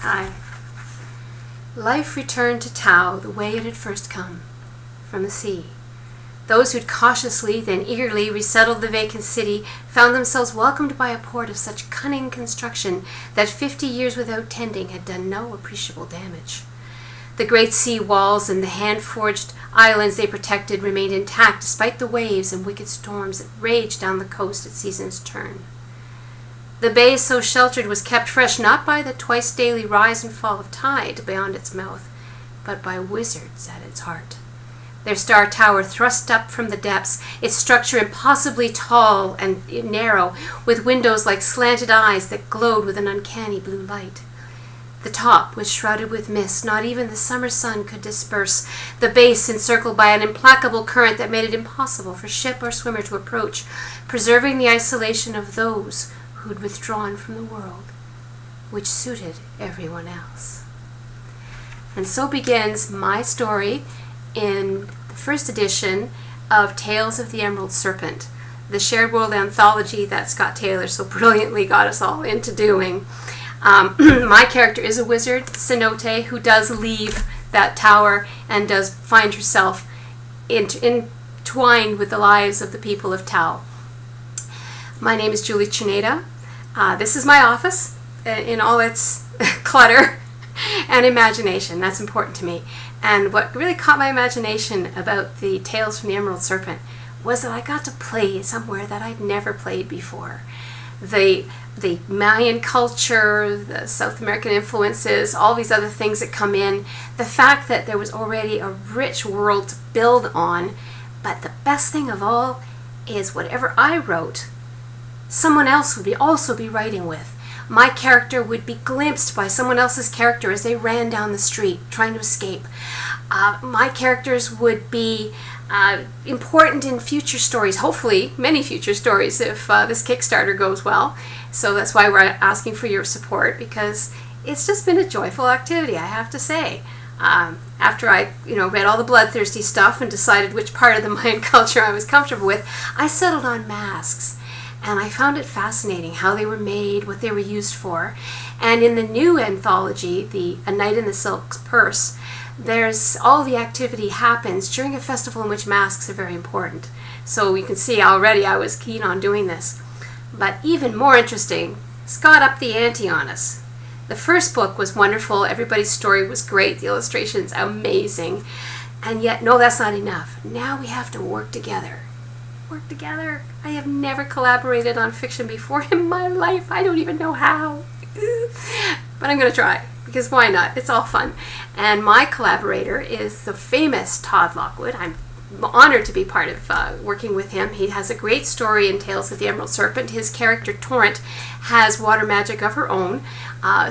Hi. Life returned to Tao the way it had first come, from the sea. Those who'd cautiously, then eagerly resettled the vacant city found themselves welcomed by a port of such cunning construction that 50 years without tending had done no appreciable damage. The great sea walls and the hand-forged islands they protected remained intact despite the waves and wicked storms that raged down the coast at season's turn. The bay so sheltered was kept fresh not by the twice-daily rise and fall of tide beyond its mouth, but by wizards at its heart. Their star tower thrust up from the depths, its structure impossibly tall and narrow, with windows like slanted eyes that glowed with an uncanny blue light. The top was shrouded with mist not even the summer sun could disperse, the base encircled by an implacable current that made it impossible for ship or swimmer to approach, preserving the isolation of those who'd withdrawn from the world, which suited everyone else. And so begins my story in the first edition of Tales of the Emerald Serpent, the shared world anthology that Scott Taylor so brilliantly got us all into doing. My character is a wizard, Cenote, who does leave that tower and does find herself entwined with the lives of the people of Tao. My name is Julie Czerneda. This is my office in all its clutter and imagination. That's important to me. And what really caught my imagination about the Tales from the Emerald Serpent was that I got to play somewhere that I'd never played before. The Mayan culture, the South American influences, all these other things that come in, the fact that there was already a rich world to build on, but the best thing of all is whatever I wrote, someone else would also be writing with. My character would be glimpsed by someone else's character as they ran down the street trying to escape. My characters would be important in future stories, hopefully many future stories if this Kickstarter goes well. So that's why we're asking for your support, because it's just been a joyful activity, I have to say. After I read all the bloodthirsty stuff and decided which part of the Mayan culture I was comfortable with, I settled on masks. And I found it fascinating how they were made, what they were used for. And in the new anthology, A Night in the Silk Purse, there's all the activity happens during a festival in which masks are very important. So you can see already I was keen on doing this. But even more interesting, Scott upped the ante on us. The first book was wonderful, everybody's story was great, the illustrations amazing. And yet, no, that's not enough. Now we have to work together. Work together. I have never collaborated on fiction before in my life. I don't even know how. But I'm going to try, because why not? It's all fun. And my collaborator is the famous Todd Lockwood. I'm honored to be part of working with him. He has a great story in Tales of the Emerald Serpent. His character, Torrent, has water magic of her own.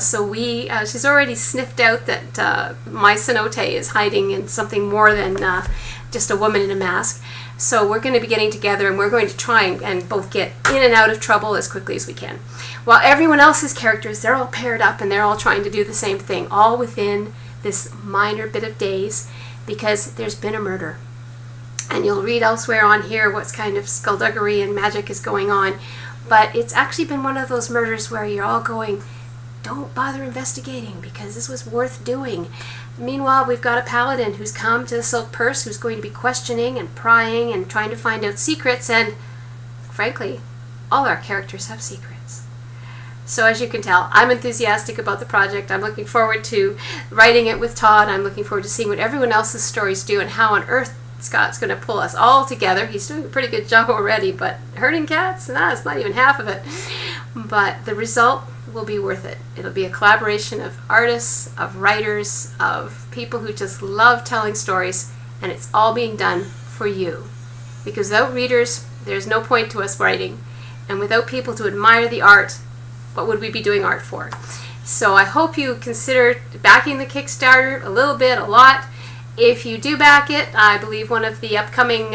So she's already sniffed out that my Cenote is hiding in something more than just a woman in a mask. So we're going to be getting together and we're going to try and both get in and out of trouble as quickly as we can. While everyone else's characters, they're all paired up and they're all trying to do the same thing, all within this minor bit of days, because there's been a murder. And you'll read elsewhere on here what's kind of skullduggery and magic is going on. But it's actually been one of those murders where you're all going, don't bother investigating because this was worth doing. Meanwhile, we've got a paladin who's come to the Silk Purse who's going to be questioning and prying and trying to find out secrets, and frankly, all our characters have secrets. So as you can tell, I'm enthusiastic about the project. I'm looking forward to writing it with Todd. I'm looking forward to seeing what everyone else's stories do and how on earth Scott's going to pull us all together. He's doing a pretty good job already, but herding cats? Nah, it's not even half of it. But the result will be worth it. It'll be a collaboration of artists, of writers, of people who just love telling stories, and it's all being done for you. Because without readers, there's no point to us writing. And without people to admire the art, what would we be doing art for? So I hope you consider backing the Kickstarter a little bit, a lot. If you do back it, I believe one of the upcoming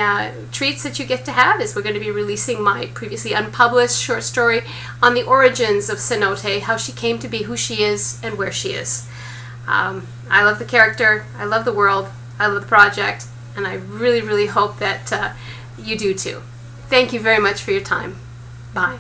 treats that you get to have is we're going to be releasing my previously unpublished short story on the origins of Cenote, how she came to be who she is and where she is. I love the character, I love the world, I love the project, and I really, really hope that you do too. Thank you very much for your time. Bye.